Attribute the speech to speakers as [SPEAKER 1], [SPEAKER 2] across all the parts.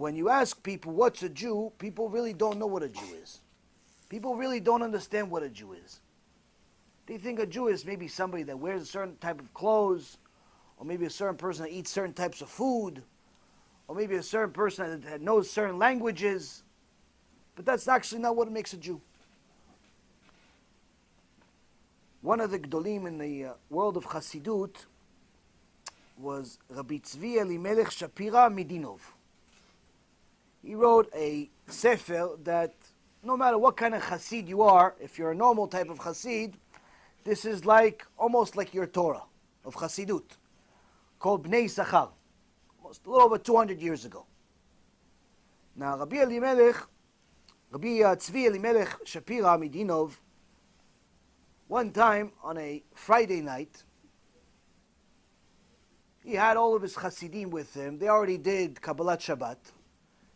[SPEAKER 1] when you ask people what's a Jew, people really don't know what a Jew is. People really don't understand what a Jew is. They think a Jew is maybe somebody that wears a certain type of clothes, or maybe a certain person that eats certain types of food, or maybe a certain person that knows certain languages. But that's actually not what makes a Jew. One of the Gdolim in the world of Chassidut was Rabbi Tzvi Elimelech Spira DINOV. He wrote a sefer that no matter what kind of Chassid you are, if you're a normal type of Chassid, this is like almost like your Torah of Chassidut, called Bnei Sachar, almost a little over 200 years ago. Now, Rabbi Tzvi Elimelech Spira DINOV, one time on a Friday night, he had all of his Hasidim with him. They already did Kabbalat Shabbat,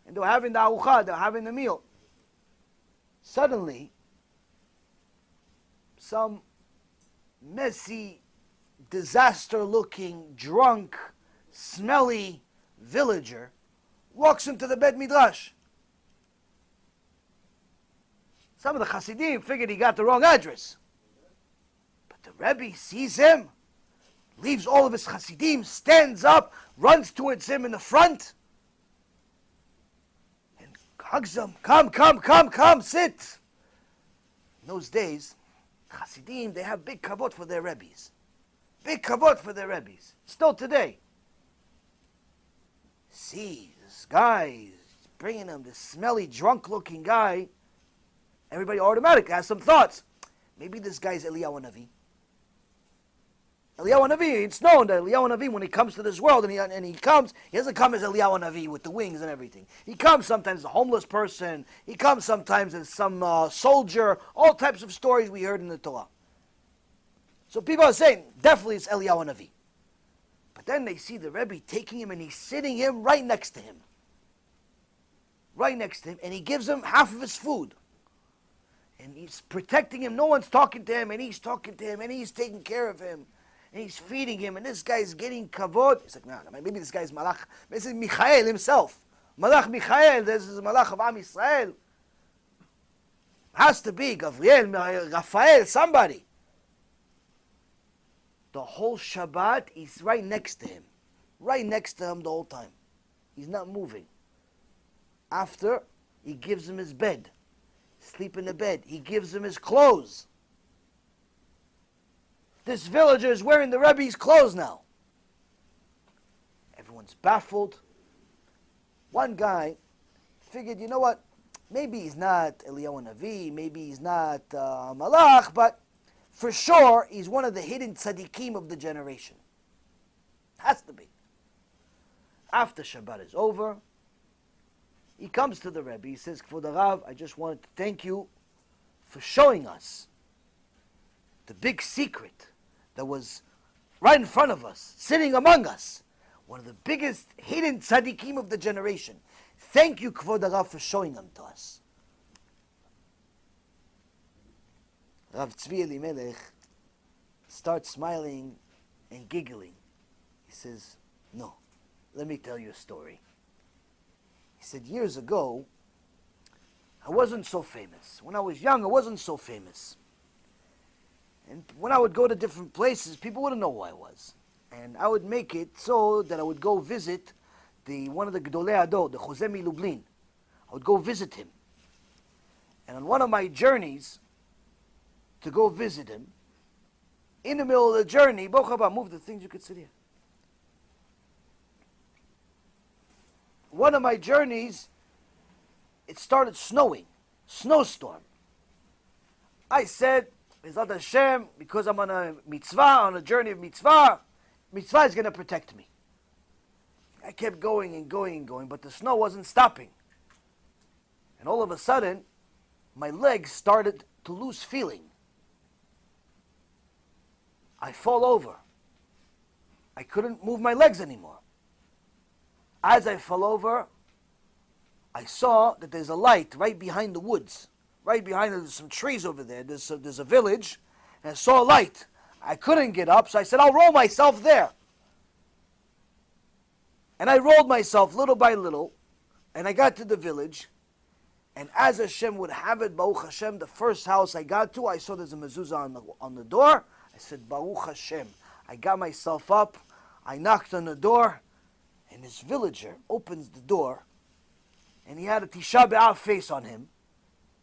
[SPEAKER 1] and they were having the arucha, they were having the meal. Suddenly, some messy, disaster-looking, drunk, smelly villager walks into the Bet Midrash. Some of the Hasidim figured he got the wrong address. But the Rebbe sees him, leaves all of his Hasidim, stands up, runs towards him in the front, and hugs him. Come, sit. In those days, Hasidim, they have big kavod for their Rebbes. Big kavod for their Rebbes. Still today. See, this guy is bringing him, this smelly, drunk-looking guy. Everybody automatically has some thoughts. Maybe this guy's Eliyahu Navi. Eliyahu Navi, it's known that Eliyahu Navi, when he comes to this world, and he doesn't come as Eliyahu Navi with the wings and everything. He comes sometimes as a homeless person. He comes sometimes as some soldier. All types of stories we heard in the Torah. So people are saying, definitely it's Eliyahu Navi. But then they see the Rebbe taking him and he's sitting him right next to him. Right next to him. And he gives him half of his food. And he's protecting him. No one's talking to him. And he's talking to him. And he's taking care of him. And he's feeding him, and this guy's getting kavod. He's like, no, maybe this guy's Malach. This is Michael himself. Malach Michael, this is Malach of Am Yisrael. Has to be Gabriel, Raphael, somebody. The whole Shabbat, he's right next to him. Right next to him the whole time. He's not moving. After, he gives him his bed. Sleep in the bed. He gives him his clothes. This villager is wearing the Rebbe's clothes now. Everyone's baffled. One guy figured, you know what? Maybe he's not Eliyahu Navi, maybe he's not Malach, but for sure he's one of the hidden tzaddikim of the generation. Has to be. After Shabbat is over, he comes to the Rebbe. He says, Kvod Rav, I just wanted to thank you for showing us the big secret that was right in front of us, sitting among us. One of the biggest hidden tzaddikim of the generation. Thank you, Kvod Rav, for showing them to us. Rav Tzvi Elimelech starts smiling and giggling. He says, no, let me tell you a story. He said, years ago, I wasn't so famous. When I was young, I wasn't so famous. And when I would go to different places, people wouldn't know who I was. And I would make it so that I would go visit one of the Gdolei Ador, the Jose Lublin. I would go visit him. And on one of my journeys to go visit him, in the middle of the journey, Baruch Haba, move the things, you could sit here. One of my journeys, it started snowing, snowstorm. I said, Bezrat Hashem, because I'm on a mitzvah, on a journey of mitzvah, mitzvah is going to protect me. I kept going and going and going, but the snow wasn't stopping. And all of a sudden, my legs started to lose feeling. I fall over. I couldn't move my legs anymore. As I fell over, I saw that there's a light right behind the woods. Right behind there's some trees over there. There's a village, and I saw a light. I couldn't get up, so I said, I'll roll myself there. And I rolled myself little by little, And I got to the village, and as Hashem would have it, Baruch Hashem, the first house I got to, I saw there's a mezuzah on the door. I said, Baruch Hashem. I got myself up, I knocked on the door, and this villager opens the door, and he had a Tisha B'Av face on him.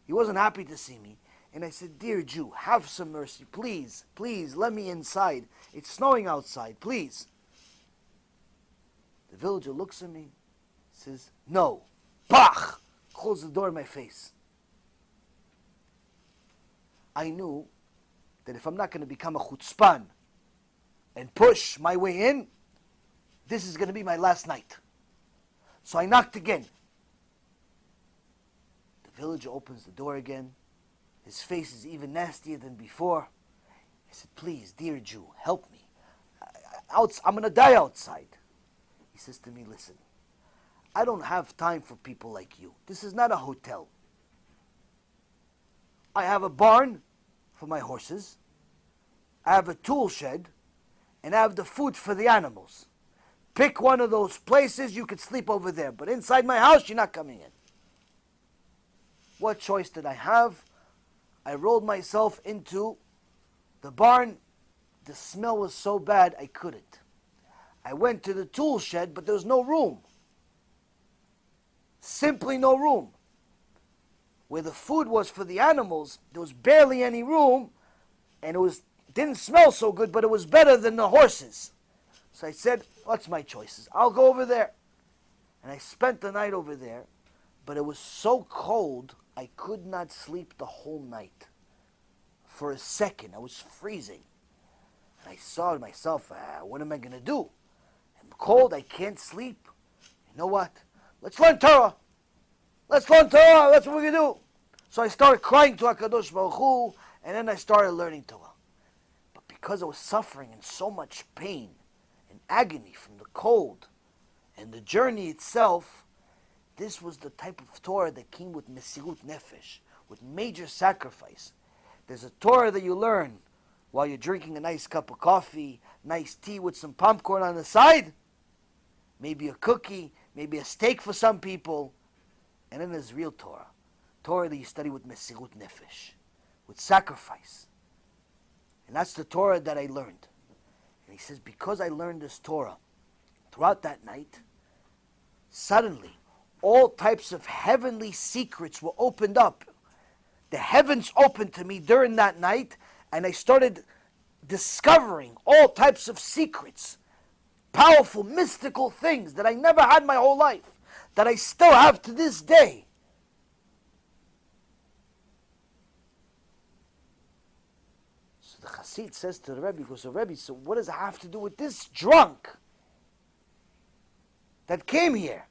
[SPEAKER 1] He wasn't happy to see me. And I said, dear Jew, have some mercy. Please, please, let me inside. It's snowing outside, please. The villager looks at me, says, no. Bach! Closes the door in my face. I knew that if I'm not going to become a chutzpan and push my way in, this is going to be my last night. So I knocked again. The villager opens the door again. His face is even nastier than before. I said, please, dear Jew, help me. I'm going to die outside. He says to me, listen, I don't have time for people like you. This is not a hotel. I have a barn for my horses. I have a tool shed. And I have the food for the animals. Pick one of those places, you could sleep over there. But inside my house, you're not coming in. What choice did I have? I rolled myself into the barn. The smell was so bad, I couldn't. I went to the tool shed, but there was no room. Simply no room. Where the food was for the animals, there was barely any room, and it didn't smell so good, but it was better than the horses. So I said, what's my choices? I'll go over there. And I spent the night over there, but it was so cold, I could not sleep the whole night. For a second, I was freezing. And I saw to myself, what am I going to do? I'm cold, I can't sleep. You know what? Let's learn Torah. Let's learn Torah, that's what we're going to do. So I started crying to HaKadosh Baruch Hu, and then I started learning Torah. But because I was suffering in so much pain and agony from the cold and the journey itself, this was the type of Torah that came with Mesirut Nefesh, with major sacrifice. There's a Torah that you learn while you're drinking a nice cup of coffee, nice tea with some popcorn on the side, maybe a cookie, maybe a steak for some people. And then there's real Torah. Torah that you study with Mesirut Nefesh, with sacrifice. And that's the Torah that I learned. And he says, because I learned this Torah, throughout that night, suddenly, all types of heavenly secrets were opened up. The heavens opened to me during that night, and I started discovering all types of secrets, powerful, mystical things that I never had my whole life, that I still have to this day. So the Chassid says to the Rebbe, he goes, Rebbe, so what does it have to do with this drunk that came here?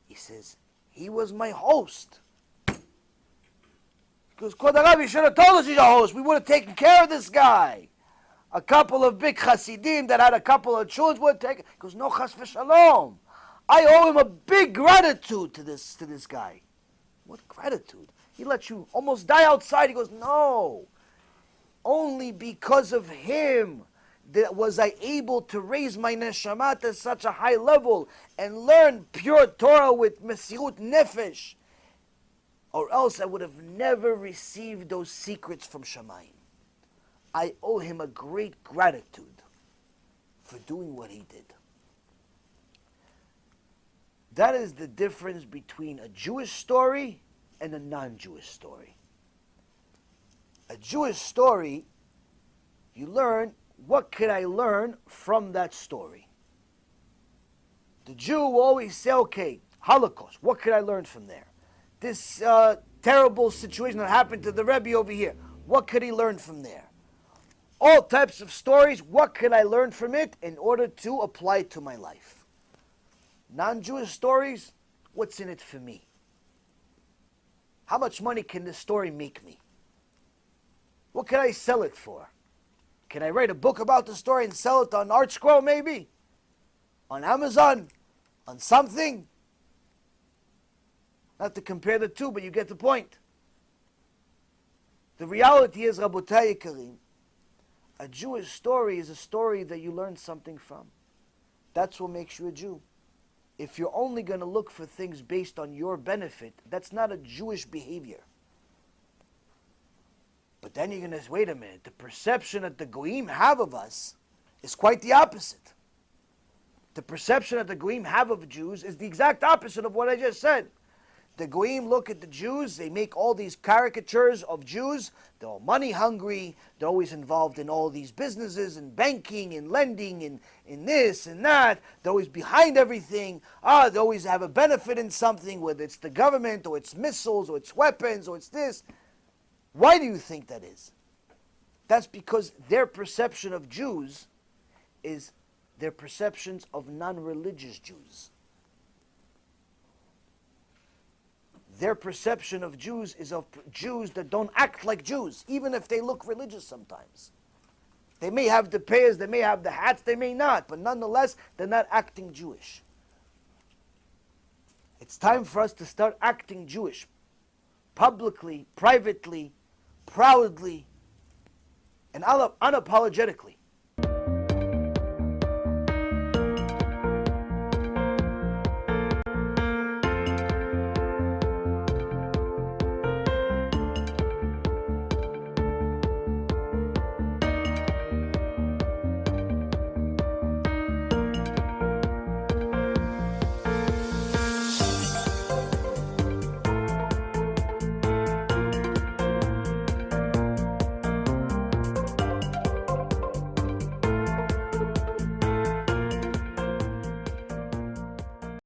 [SPEAKER 1] He says, he was my host. Because Kvod Rabbi, you should have told us he's a host. We would have taken care of this guy. A couple of big Hasidim that had a couple of children would take. He goes, no, chas v'shalom. I owe him a big gratitude to this guy. What gratitude? He let you almost die outside. He goes, no. Only because of him that was I able to raise my neshama to such a high level and learn pure Torah with Mesirut Nefesh. Or else I would have never received those secrets from Shamayim. I owe him a great gratitude for doing what he did. That is the difference between a Jewish story and a non-Jewish story. A Jewish story, you learn, what could I learn from that story? The Jew will always say, okay, Holocaust, what could I learn from there? This terrible situation that happened to the Rebbe over here, what could he learn from there? All types of stories, what could I learn from it in order to apply it to my life? Non-Jewish stories, what's in it for me? How much money can this story make me? What can I sell it for? Can I write a book about the story and sell it on Art Scroll maybe? On Amazon? On something? Not to compare the two, but you get the point. The reality is, Rabotai Karim, a Jewish story is a story that you learn something from. That's what makes you a Jew. if you're only going to look for things based on your benefit, that's not a Jewish behavior. But then you're going to say, wait a minute, the perception that the Goyim have of us is quite the opposite. The perception that the Goyim have of Jews is the exact opposite of what I just said. The Goyim look at the Jews, they make all these caricatures of Jews. They're all money hungry, they're always involved in all these businesses, in banking, in lending, in this and that. They're always behind everything. They always have a benefit in something, whether it's the government, or it's missiles, or it's weapons, or it's this. Why do you think that is? That's because their perception of Jews is their perceptions of non-religious Jews. Their perception of Jews is of Jews that don't act like Jews, even if they look religious sometimes. They may have the payas, they may have the hats, they may not, but nonetheless, they're not acting Jewish. It's time for us to start acting Jewish, publicly, privately, proudly, and unapologetically.